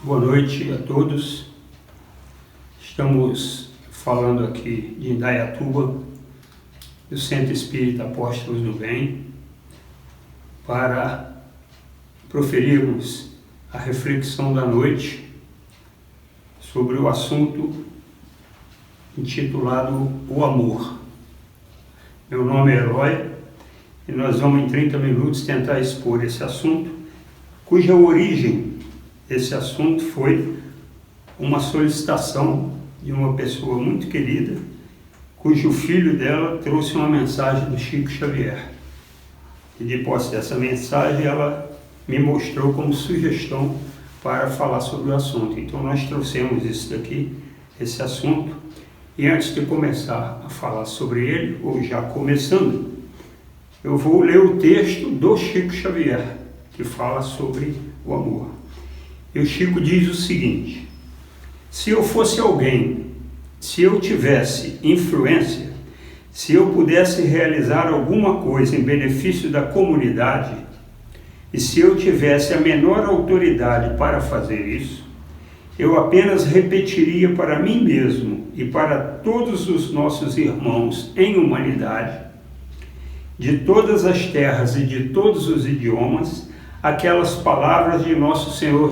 Boa noite a todos. Estamos falando aqui de Indaiatuba, do Centro Espírita Apóstolos do Bem, para proferirmos a reflexão da noite sobre o assunto intitulado O Amor. Meu nome é Eloy e nós vamos em 30 minutos tentar expor esse assunto, cuja origem desse assunto foi uma solicitação de uma pessoa muito querida, cujo filho dela trouxe uma mensagem do Chico Xavier. E depois dessa mensagem ela me mostrou como sugestão para falar sobre o assunto. Então nós trouxemos isso daqui, esse assunto, e antes de começar a falar sobre ele, ou já começando, eu vou ler o texto do Chico Xavier, que fala sobre o amor. E o Chico diz o seguinte: se eu fosse alguém, se eu tivesse influência, se eu pudesse realizar alguma coisa em benefício da comunidade, e se eu tivesse a menor autoridade para fazer isso, eu apenas repetiria para mim mesmo e para todos os nossos irmãos em humanidade, de todas as terras e de todos os idiomas, aquelas palavras de nosso Senhor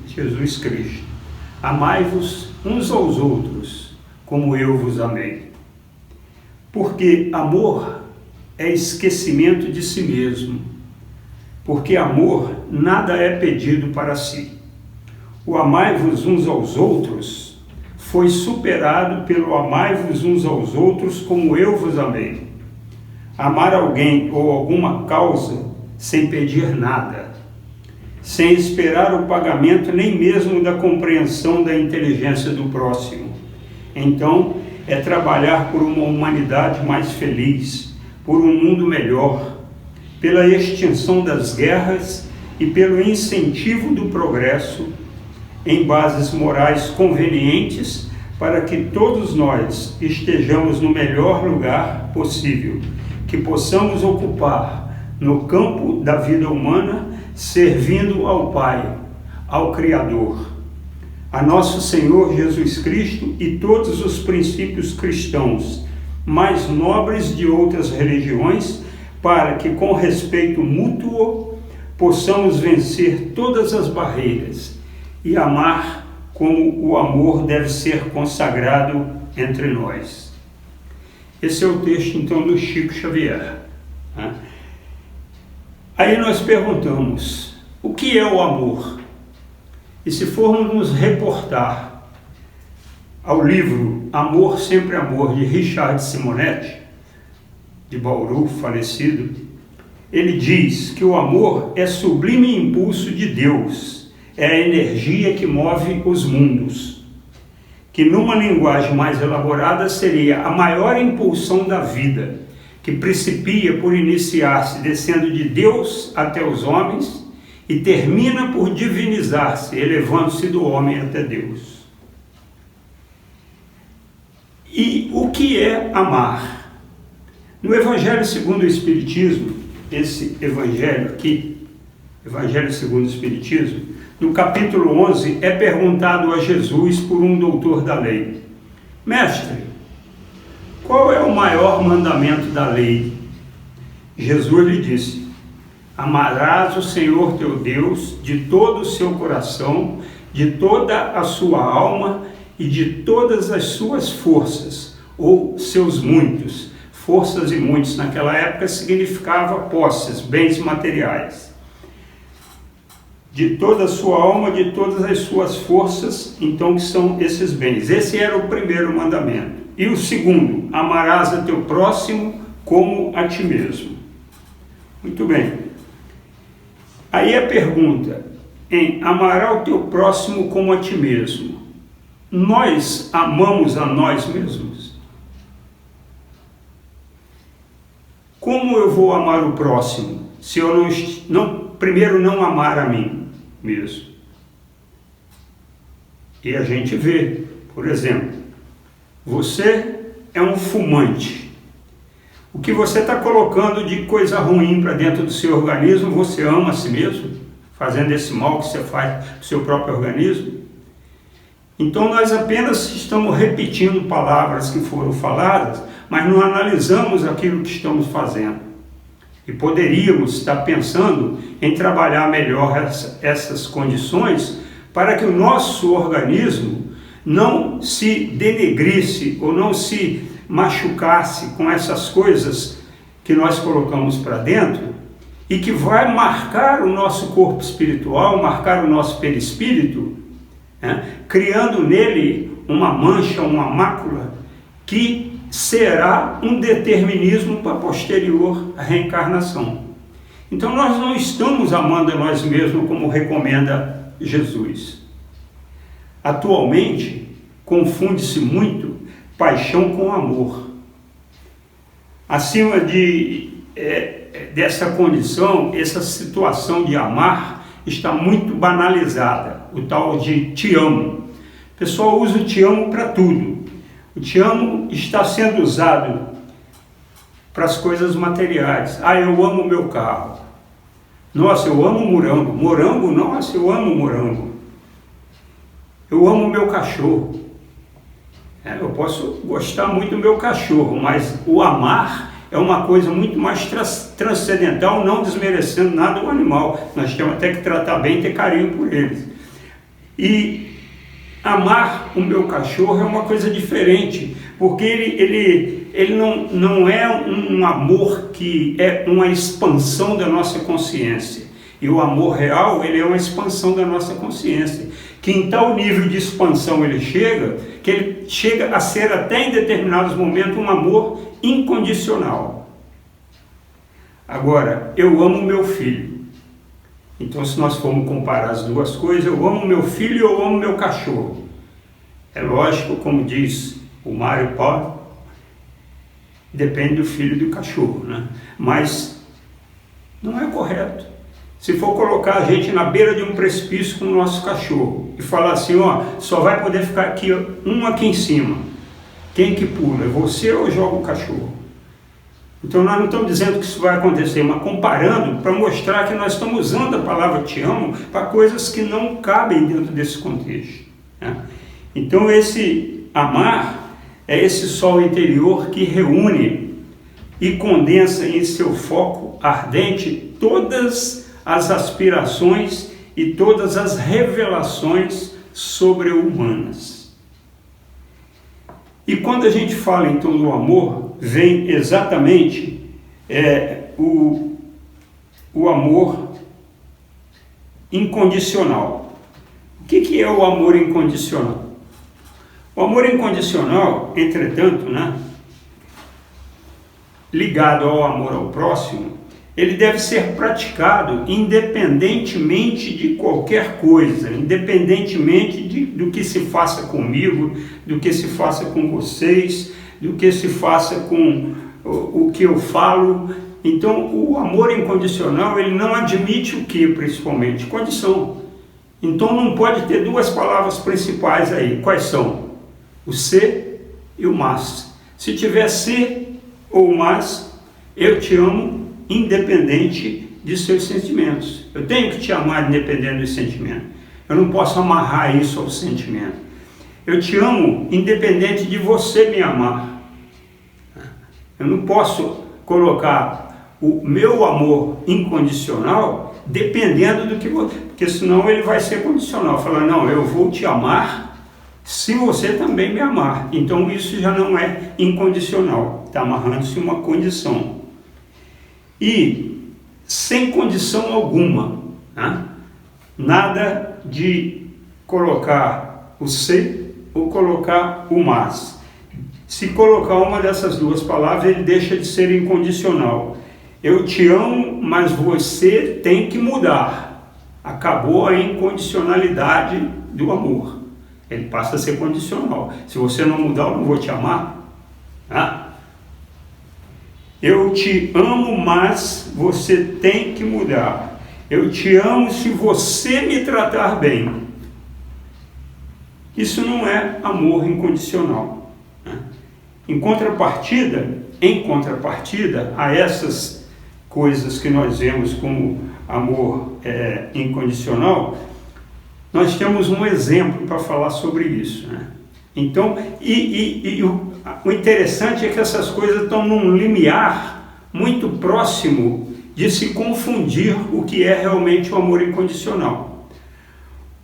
Jesus Cristo: amai-vos uns aos outros, como eu vos amei. Porque amor é esquecimento de si mesmo, porque amor nada é pedido para si. O amai-vos uns aos outros foi superado pelo amai-vos uns aos outros como eu vos amei. Amar alguém ou alguma causa sem pedir nada, sem esperar o pagamento nem mesmo da compreensão da inteligência do próximo. Então, é trabalhar por uma humanidade mais feliz, por um mundo melhor, pela extinção das guerras e pelo incentivo do progresso em bases morais convenientes para que todos nós estejamos no melhor lugar possível, que possamos ocupar no campo da vida humana, servindo ao Pai, ao Criador, a nosso Senhor Jesus Cristo e todos os princípios cristãos mais nobres de outras religiões, para que, com respeito mútuo, possamos vencer todas as barreiras e amar como o amor deve ser consagrado entre nós. Esse é o texto, então, do Chico Xavier. Aí nós perguntamos, o que é o amor? E se formos nos reportar ao livro Amor, Sempre Amor, de Richard Simonetti, de Bauru, falecido, ele diz que o amor é sublime impulso de Deus, é a energia que move os mundos, que numa linguagem mais elaborada seria a maior impulsão da vida, que principia por iniciar-se descendo de Deus até os homens e termina por divinizar-se, elevando-se do homem até Deus. E o que é amar? No Evangelho segundo o Espiritismo, esse evangelho aqui, Evangelho segundo o Espiritismo, no capítulo 11, é perguntado a Jesus por um doutor da lei: mestre, qual é o maior mandamento da lei? Jesus lhe disse: amarás o Senhor teu Deus de todo o seu coração, de toda a sua alma e de todas as suas forças, ou seus muitos. Forças e muitos naquela época significava posses, bens materiais. De toda a sua alma, de todas as suas forças, então, que são esses bens. Esse era o primeiro mandamento. E o segundo, amarás a teu próximo como a ti mesmo. Muito bem. Aí a pergunta, em amarás o teu próximo como a ti mesmo, nós amamos a nós mesmos? Como eu vou amar o próximo se eu primeiro não amar a mim mesmo? E a gente vê, por exemplo, você é um fumante. O que você está colocando de coisa ruim para dentro do seu organismo, você ama a si mesmo? fazendo esse mal que você faz para o seu próprio organismo. Então nós apenas estamos repetindo palavras que foram faladas, mas não analisamos aquilo que estamos fazendo. E poderíamos estar pensando em trabalhar melhor essas condições para que o nosso organismo não se denegrisse ou não se machucasse com essas coisas que nós colocamos para dentro e que vai marcar o nosso corpo espiritual, marcar o nosso perispírito, né? Criando nele uma mancha, uma mácula que será um determinismo para posterior à reencarnação. Então nós não estamos amando a nós mesmos como recomenda Jesus. Atualmente, confunde-se muito paixão com amor. Acima dessa condição, essa situação de amar está muito banalizada, o tal de te amo. O pessoal usa o te amo para tudo. O te amo está sendo usado para as coisas materiais. Ah, eu amo meu carro. Nossa, eu amo morango. Morango? Nossa, eu amo morango. Eu amo meu cachorro. Eu posso gostar muito do meu cachorro, mas o amar é uma coisa muito mais transcendental, não desmerecendo nada do animal. Nós temos até que tratar bem e ter carinho por eles. E amar o meu cachorro é uma coisa diferente, porque ele não é um amor que é uma expansão da nossa consciência. E o amor real, ele é uma expansão da nossa consciência. Que em tal nível de expansão ele chega, que ele chega a ser até em determinados momentos um amor incondicional. Agora, eu amo meu filho. Então, se nós formos comparar as duas coisas, eu amo meu filho e eu amo meu cachorro. É lógico, como diz o Mário Paulo, depende do filho e do cachorro, né? Mas não é correto. Se for colocar a gente na beira de um precipício com o nosso cachorro e falar assim, ó, só vai poder ficar aqui, um aqui em cima. Quem que pula? É você ou joga o cachorro? Então nós não estamos dizendo que isso vai acontecer, mas comparando para mostrar que nós estamos usando a palavra te amo para coisas que não cabem dentro desse contexto, né? Então esse amar é esse sol interior que reúne e condensa em seu foco ardente todas as aspirações e todas as revelações sobre-humanas. E quando a gente fala então do amor, vem exatamente o amor incondicional. O que é o amor incondicional? O amor incondicional, entretanto, né, ligado ao amor ao próximo, ele deve ser praticado independentemente de qualquer coisa, independentemente do que se faça comigo, do que se faça com vocês, do que se faça com o que eu falo. Então, o amor incondicional, ele não admite o que, principalmente? Condição. Então, não pode ter duas palavras principais aí. Quais são? O ser e o mas. Se tiver ser ou mas, eu te amo independente de seus sentimentos. Eu tenho que te amar independente dos sentimentos. Eu não posso amarrar isso ao sentimento. Eu te amo independente de você me amar. Eu não posso colocar o meu amor incondicional dependendo do que você... Porque senão ele vai ser condicional. Falar, não, eu vou te amar se você também me amar. Então isso já não é incondicional. Está amarrando-se uma condição. E sem condição alguma, né? Nada de colocar o ser ou colocar o mas. Se colocar uma dessas duas palavras, ele deixa de ser incondicional. Eu te amo, mas você tem que mudar. Acabou a incondicionalidade do amor. Ele passa a ser condicional. Se você não mudar, eu não vou te amar. Né? Eu te amo, mas você tem que mudar. Eu te amo se você me tratar bem. Isso não é amor incondicional, né? Em contrapartida a essas coisas que nós vemos como amor incondicional, nós temos um exemplo para falar sobre isso, né? Então, o interessante é que essas coisas estão num limiar muito próximo de se confundir o que é realmente o amor incondicional.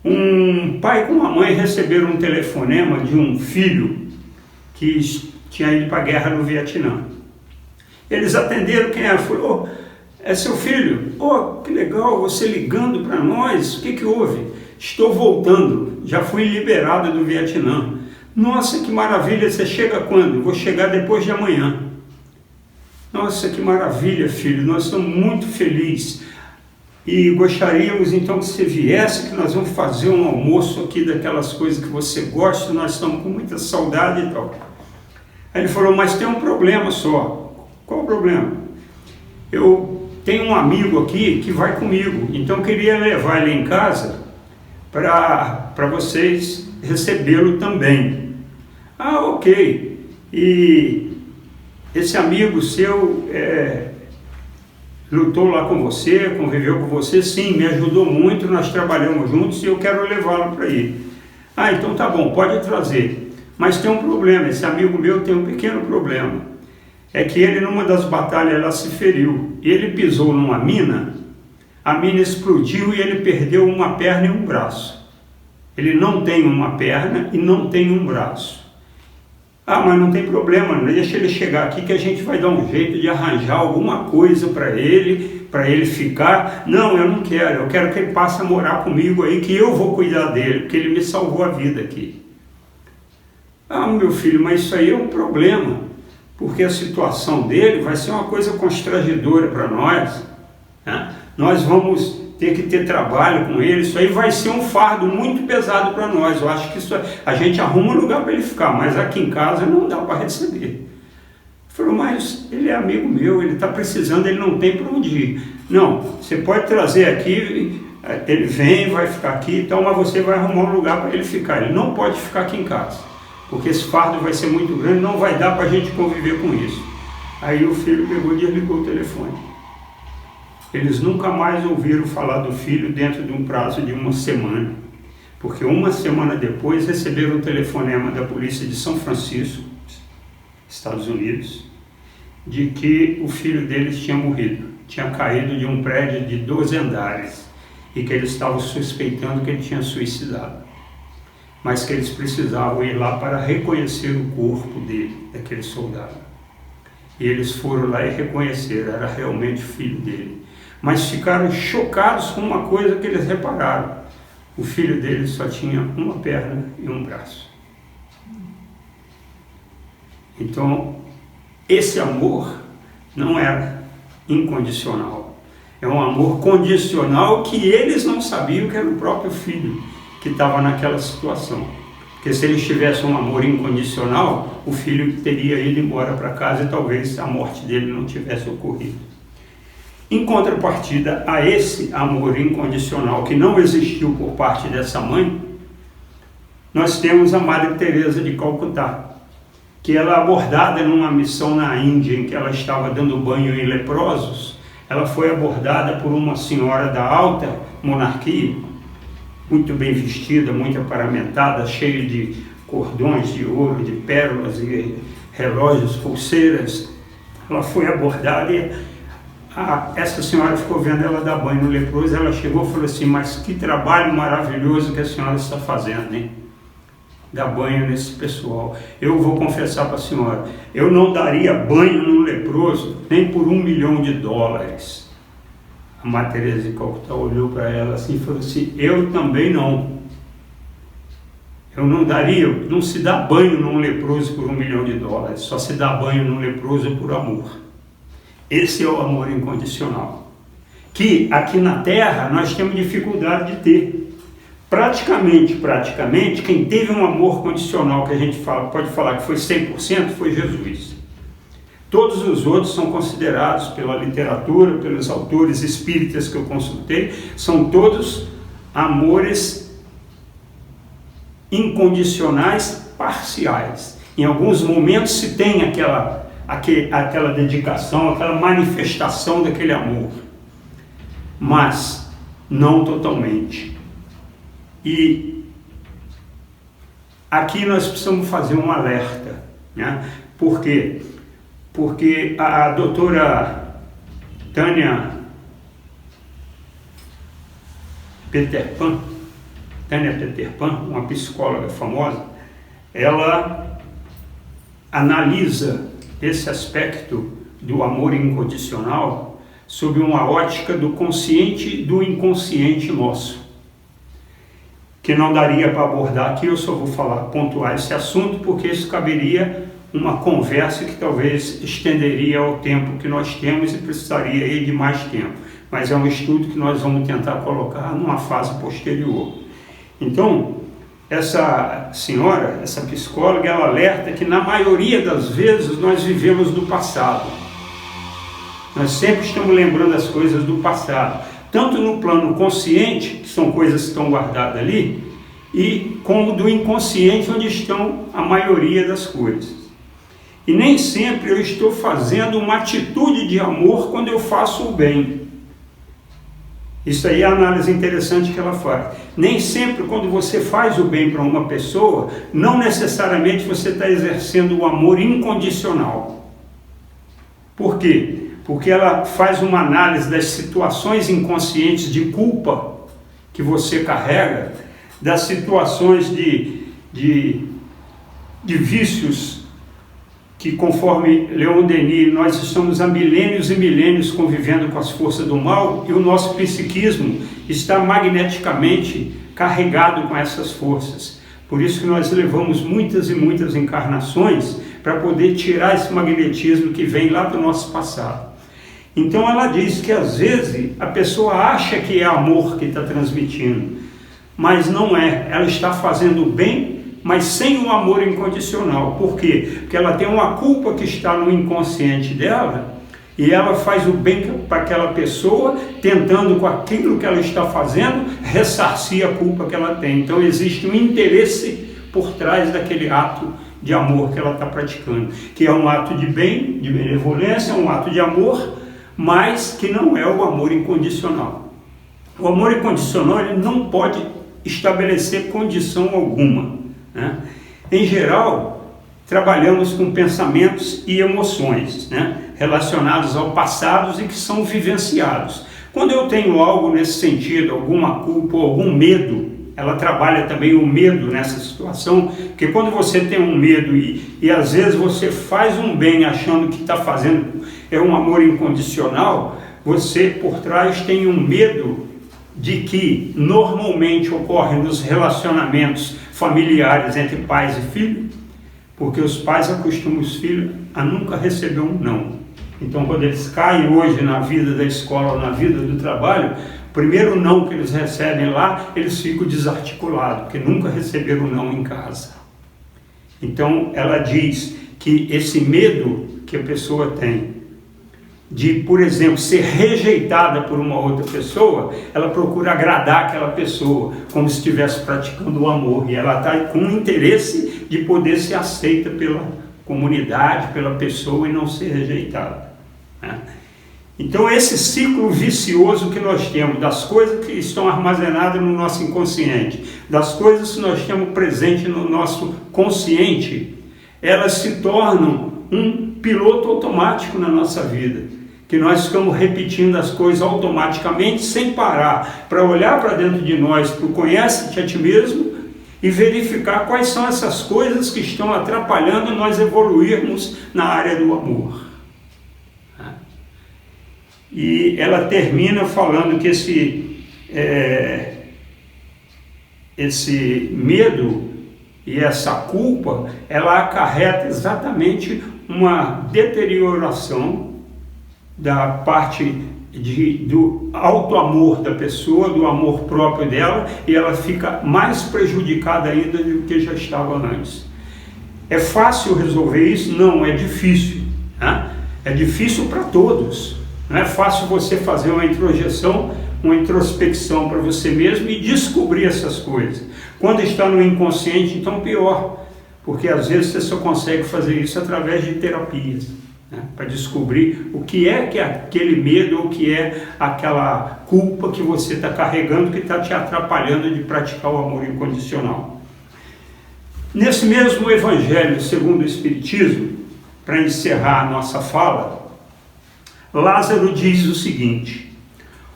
Um pai com uma mãe receberam um telefonema de um filho que tinha ido para a guerra no Vietnã. Eles atenderam, quem era? Falou: é seu filho? Oh, que legal, você ligando para nós, o que houve? Estou voltando, já fui liberado do Vietnã. Nossa, que maravilha, você chega quando? Vou chegar depois de amanhã. Nossa, que maravilha, filho, nós estamos muito felizes e gostaríamos então que você viesse, que nós vamos fazer um almoço aqui daquelas coisas que você gosta, nós estamos com muita saudade e tal. Aí ele falou: mas tem um problema só. Qual o problema? Eu tenho um amigo aqui que vai comigo, então eu queria levar ele em casa para vocês recebê-lo também. Ah, ok. E esse amigo seu lutou lá com você, conviveu com você? Sim, me ajudou muito, nós trabalhamos juntos e eu quero levá-lo para ir. Ah, então tá bom, pode trazer. Mas tem um problema, esse amigo meu tem um pequeno problema. É que ele, numa das batalhas, ela se feriu. E ele pisou numa mina, a mina explodiu e ele perdeu uma perna e um braço. Ele não tem uma perna e não tem um braço. Ah, mas não tem problema, deixa ele chegar aqui que a gente vai dar um jeito de arranjar alguma coisa para ele ficar. Não, eu não quero, eu quero que ele passe a morar comigo aí, que eu vou cuidar dele, porque ele me salvou a vida aqui. Ah, meu filho, mas isso aí é um problema, porque a situação dele vai ser uma coisa constrangedora para nós, né? Nós vamos ter que ter trabalho com ele, isso aí vai ser um fardo muito pesado para nós. Eu acho que isso a gente arruma um lugar para ele ficar, mas aqui em casa não dá para receber. Ele falou: mas ele é amigo meu, ele está precisando, ele não tem para onde ir. Não, você pode trazer aqui, ele vem, vai ficar aqui e tal, mas você vai arrumar um lugar para ele ficar. Ele não pode ficar aqui em casa, porque esse fardo vai ser muito grande, não vai dar para a gente conviver com isso. Aí o filho pegou e desligou o telefone. Eles nunca mais ouviram falar do filho dentro de um prazo de uma semana, porque uma semana depois receberam um telefonema da polícia de São Francisco, Estados Unidos, de que o filho deles tinha morrido, tinha caído de um prédio de 12 andares e que eles estavam suspeitando que ele tinha suicidado, mas que eles precisavam ir lá para reconhecer o corpo dele, daquele soldado. E eles foram lá e reconheceram, era realmente o filho dele. Mas ficaram chocados com uma coisa que eles repararam: o filho dele só tinha uma perna e um braço. Então, esse amor não era incondicional, é um amor condicional que eles não sabiam que era o próprio filho que estava naquela situação. Porque se eles tivessem um amor incondicional, o filho teria ido embora para casa e talvez a morte dele não tivesse ocorrido. Em contrapartida a esse amor incondicional que não existiu por parte dessa mãe, nós temos a Madre Teresa de Calcutá, que ela, abordada numa missão na Índia em que ela estava dando banho em leprosos, ela foi abordada por uma senhora da alta monarquia, muito bem vestida, muito aparamentada, cheia de cordões de ouro, de pérolas e relógios, pulseiras. Ela foi abordada e essa senhora ficou vendo ela dar banho no leproso. Ela chegou e falou assim: mas que trabalho maravilhoso que a senhora está fazendo, hein? Dar banho nesse pessoal. Eu vou confessar para a senhora, eu não daria banho num leproso nem por $1 milhão. A Madre Teresa de Calcutá olhou para ela assim e falou assim: eu também não. Eu não daria, não se dá banho num leproso por $1 milhão, só se dá banho num leproso por amor. Esse é o amor incondicional, que aqui na Terra nós temos dificuldade de ter. Praticamente, quem teve um amor condicional, que a gente pode falar que foi 100%, foi Jesus. Todos os outros são considerados pela literatura, pelos autores espíritas que eu consultei, são todos amores incondicionais parciais. Em alguns momentos se tem aquela dedicação, aquela manifestação daquele amor, mas não totalmente. E aqui nós precisamos fazer um alerta, né? Por quê? Porque a doutora Tânia Peter Pan, uma psicóloga famosa, ela analisa esse aspecto do amor incondicional sob uma ótica do consciente e do inconsciente nosso, que não daria para abordar aqui. Eu só vou pontuar esse assunto, porque isso caberia uma conversa que talvez estenderia ao tempo que nós temos e precisaria aí de mais tempo, mas é um estudo que nós vamos tentar colocar numa fase posterior. Então, essa senhora, essa psicóloga, ela alerta que na maioria das vezes nós vivemos do passado. Nós sempre estamos lembrando as coisas do passado, tanto no plano consciente, que são coisas que estão guardadas ali, e como do inconsciente, onde estão a maioria das coisas. E nem sempre eu estou fazendo uma atitude de amor quando eu faço o bem. Isso aí é a análise interessante que ela faz. Nem sempre quando você faz o bem para uma pessoa, não necessariamente você está exercendo o amor incondicional. Por quê? Porque ela faz uma análise das situações inconscientes de culpa que você carrega, das situações de vícios que, conforme Leon Denis, nós estamos há milênios e milênios convivendo com as forças do mal, e o nosso psiquismo está magneticamente carregado com essas forças. Por isso que nós levamos muitas e muitas encarnações para poder tirar esse magnetismo que vem lá do nosso passado. Então ela diz que às vezes a pessoa acha que é amor que está transmitindo, mas não é. Ela está fazendo bem, mas sem um amor incondicional. Por quê? Porque ela tem uma culpa que está no inconsciente dela, e ela faz o bem para aquela pessoa, tentando com aquilo que ela está fazendo, ressarcir a culpa que ela tem. Então existe um interesse por trás daquele ato de amor que ela está praticando, que é um ato de bem, de benevolência, um ato de amor, mas que não é o amor incondicional. O amor incondicional, ele não pode estabelecer condição alguma, né? Em geral, trabalhamos com pensamentos e emoções, né, relacionados ao passado e que são vivenciados. Quando eu tenho algo nesse sentido, alguma culpa ou algum medo, ela trabalha também o medo nessa situação, porque quando você tem um medo e às vezes você faz um bem achando que está fazendo um amor incondicional, você por trás tem um medo de que normalmente ocorre nos relacionamentos familiares entre pais e filhos, porque os pais acostumam os filhos a nunca receber um não. Então, quando eles caem hoje na vida da escola, na vida do trabalho, o primeiro não que eles recebem lá, eles ficam desarticulados, porque nunca receberam não em casa. Então, ela diz que esse medo que a pessoa tem de, por exemplo, ser rejeitada por uma outra pessoa, ela procura agradar aquela pessoa, como se estivesse praticando o amor, e ela está com o interesse de poder ser aceita pela comunidade, pela pessoa, e não ser rejeitada, né? Então esse ciclo vicioso que nós temos, das coisas que estão armazenadas no nosso inconsciente, das coisas que nós temos presente no nosso consciente, elas se tornam um piloto automático na nossa vida, que nós ficamos repetindo as coisas automaticamente, sem parar, para olhar para dentro de nós, para o conhece-te a ti mesmo, e verificar quais são essas coisas que estão atrapalhando nós evoluirmos na área do amor. E ela termina falando que esse medo e essa culpa, ela acarreta exatamente uma deterioração da parte do auto-amor da pessoa, do amor próprio dela, e ela fica mais prejudicada ainda do que já estava antes. É fácil resolver isso? Não, é difícil, né? É difícil para todos. Não é fácil você fazer uma introjeção, uma introspecção para você mesmo e descobrir essas coisas. Quando está no inconsciente, então pior, porque às vezes você só consegue fazer isso através de terapias, né? Para descobrir o que é aquele medo, ou o que é aquela culpa que você está carregando, que está te atrapalhando de praticar o amor incondicional. Nesse mesmo Evangelho segundo o Espiritismo, para encerrar a nossa fala, Lázaro diz o seguinte: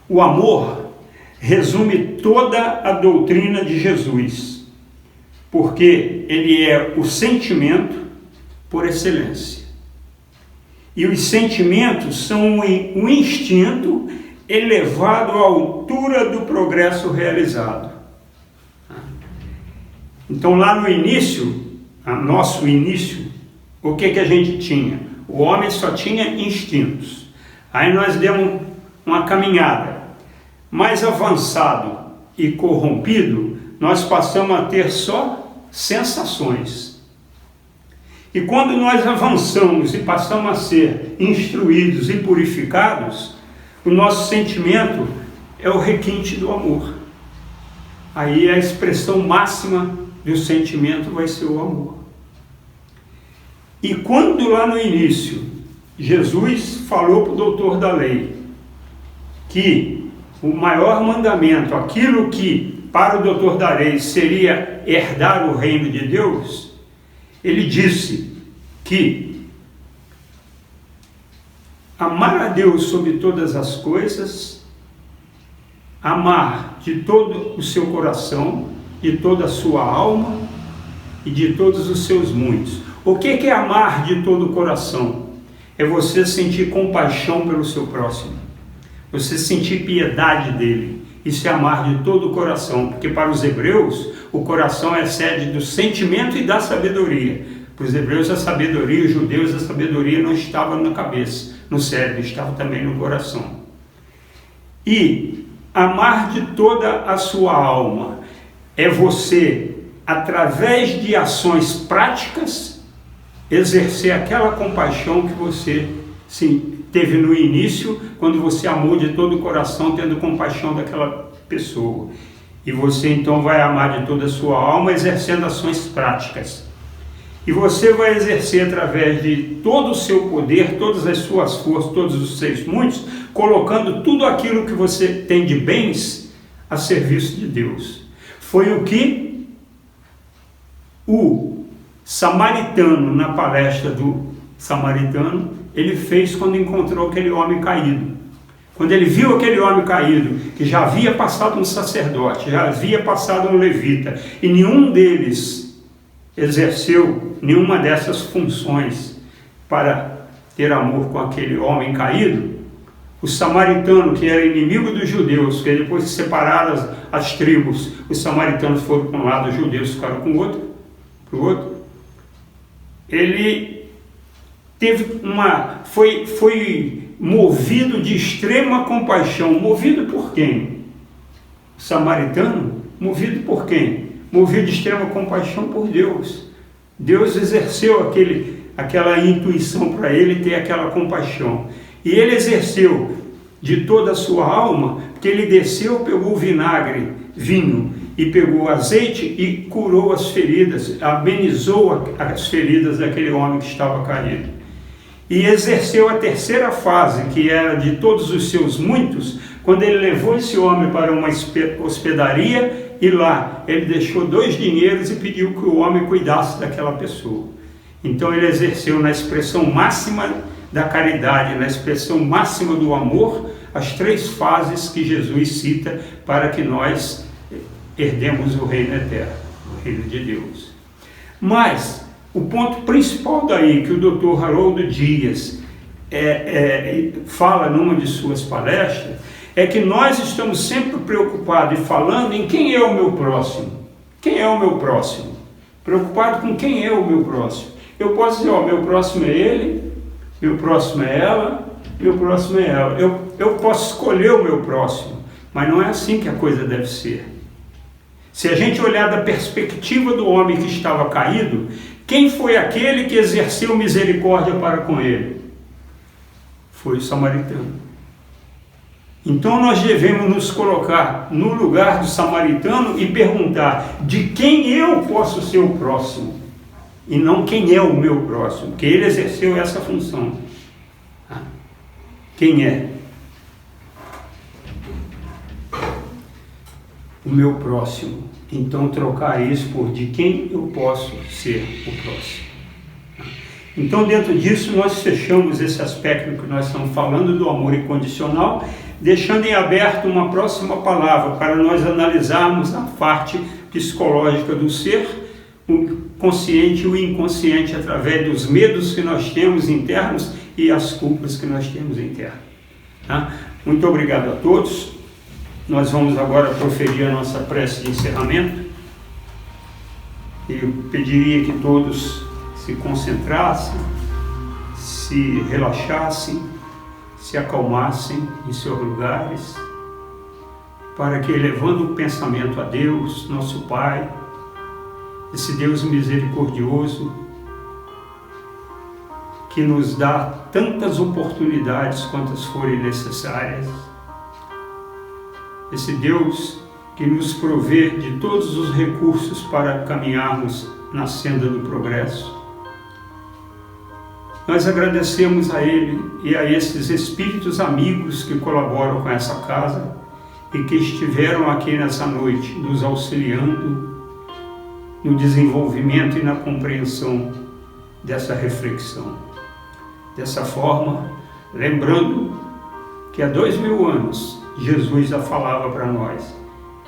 o amor resume toda a doutrina de Jesus, porque ele é o sentimento por excelência. E os sentimentos são um instinto elevado à altura do progresso realizado. Então, lá no início, nosso início, o que a gente tinha? O homem só tinha instintos. Aí nós demos uma caminhada. Mais avançado e corrompido, nós passamos a ter só sensações. E quando nós avançamos e passamos a ser instruídos e purificados, o nosso sentimento é o requinte do amor. Aí a expressão máxima do sentimento vai ser o amor. E quando lá no início Jesus falou para o doutor da lei que o maior mandamento, aquilo que para o doutor da lei seria herdar o reino de Deus, ele disse que amar a Deus sobre todas as coisas, amar de todo o seu coração, de toda a sua alma e de todos os seus muitos. O que é amar de todo o coração? É você sentir compaixão pelo seu próximo, você sentir piedade dele, e se amar de todo o coração, porque para os hebreus o coração é sede do sentimento e da sabedoria. Para os hebreus a sabedoria, os judeus a sabedoria não estava na cabeça, no cérebro, estava também no coração. E amar de toda a sua alma é você, através de ações práticas, exercer aquela compaixão que você teve no início, quando você amou de todo o coração, tendo compaixão daquela pessoa. E você então vai amar de toda a sua alma, exercendo ações práticas. E você vai exercer através de todo o seu poder, todas as suas forças, todos os seus muitos, colocando tudo aquilo que você tem de bens a serviço de Deus. Foi o que o samaritano, na palestra do samaritano, ele fez quando encontrou aquele homem caído. Quando ele viu aquele homem caído, que já havia passado um sacerdote, já havia passado um levita, e nenhum deles exerceu nenhuma dessas funções para ter amor com aquele homem caído, o samaritano, que era inimigo dos judeus, que depois de separaram as tribos, os samaritanos foram para um lado, os judeus ficaram com o outro, para o outro, ele teve foi movido de extrema compaixão. Movido por quem? O samaritano? Movido por quem? Movido de extrema compaixão por Deus. Deus exerceu aquela intuição para ele ter aquela compaixão. E ele exerceu de toda a sua alma, porque ele desceu, pegou vinagre, vinho, e pegou azeite e curou as feridas, amenizou as feridas daquele homem que estava caído. E exerceu a terceira fase, que era de todos os seus muitos, quando ele levou esse homem para uma hospedaria, e lá ele deixou 2 dinheiros e pediu que o homem cuidasse daquela pessoa. Então ele exerceu na expressão máxima da caridade, na expressão máxima do amor, as 3 fases que Jesus cita para que nós herdemos o reino eterno, o reino de Deus. Mas o ponto principal daí que o Dr. Haroldo Dias fala numa de suas palestras é que nós estamos sempre preocupados e falando em quem é o meu próximo. Quem é o meu próximo? Preocupado com quem é o meu próximo. Eu posso dizer, meu próximo é ele, meu próximo é ela, meu próximo é ela. Eu posso escolher o meu próximo, mas não é assim que a coisa deve ser. Se a gente olhar da perspectiva do homem que estava caído, quem foi aquele que exerceu misericórdia para com ele? Foi o samaritano. Então nós devemos nos colocar no lugar do samaritano e perguntar de quem eu posso ser o próximo, e não quem é o meu próximo, porque ele exerceu essa função. quem é o meu próximo. Então trocar isso por de quem eu posso ser o próximo. Então dentro disso nós fechamos esse aspecto que nós estamos falando do amor incondicional, deixando em aberto uma próxima palavra para nós analisarmos a parte psicológica do ser, o consciente e o inconsciente, através dos medos que nós temos internos e as culpas que nós temos internas. Tá? Muito obrigado a todos. Nós vamos agora proferir a nossa prece de encerramento. Eu pediria que todos se concentrassem, se relaxassem, se acalmassem em seus lugares, para que, elevando o pensamento a Deus, nosso Pai, esse Deus misericordioso, que nos dá tantas oportunidades quantas forem necessárias, esse Deus que nos provê de todos os recursos para caminharmos na senda do progresso, nós agradecemos a Ele e a esses espíritos amigos que colaboram com essa casa e que estiveram aqui nessa noite nos auxiliando no desenvolvimento e na compreensão dessa reflexão. Dessa forma, lembrando que há 2000 anos Jesus já falava para nós: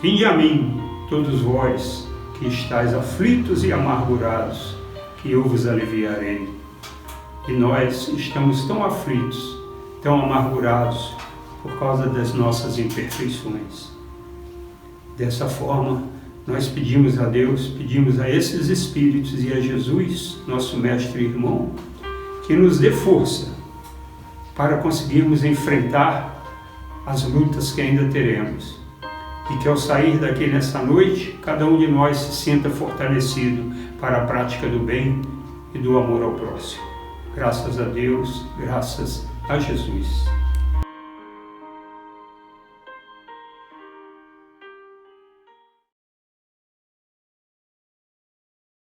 vinde a mim, todos vós que estáis aflitos e amargurados, que eu vos aliviarei. E nós estamos tão aflitos, tão amargurados por causa das nossas imperfeições. Dessa forma, nós pedimos a Deus, pedimos a esses espíritos e a Jesus, nosso mestre e irmão, que nos dê força para conseguirmos enfrentar as lutas que ainda teremos. E que ao sair daqui nessa noite, cada um de nós se sinta fortalecido para a prática do bem e do amor ao próximo. Graças a Deus, graças a Jesus.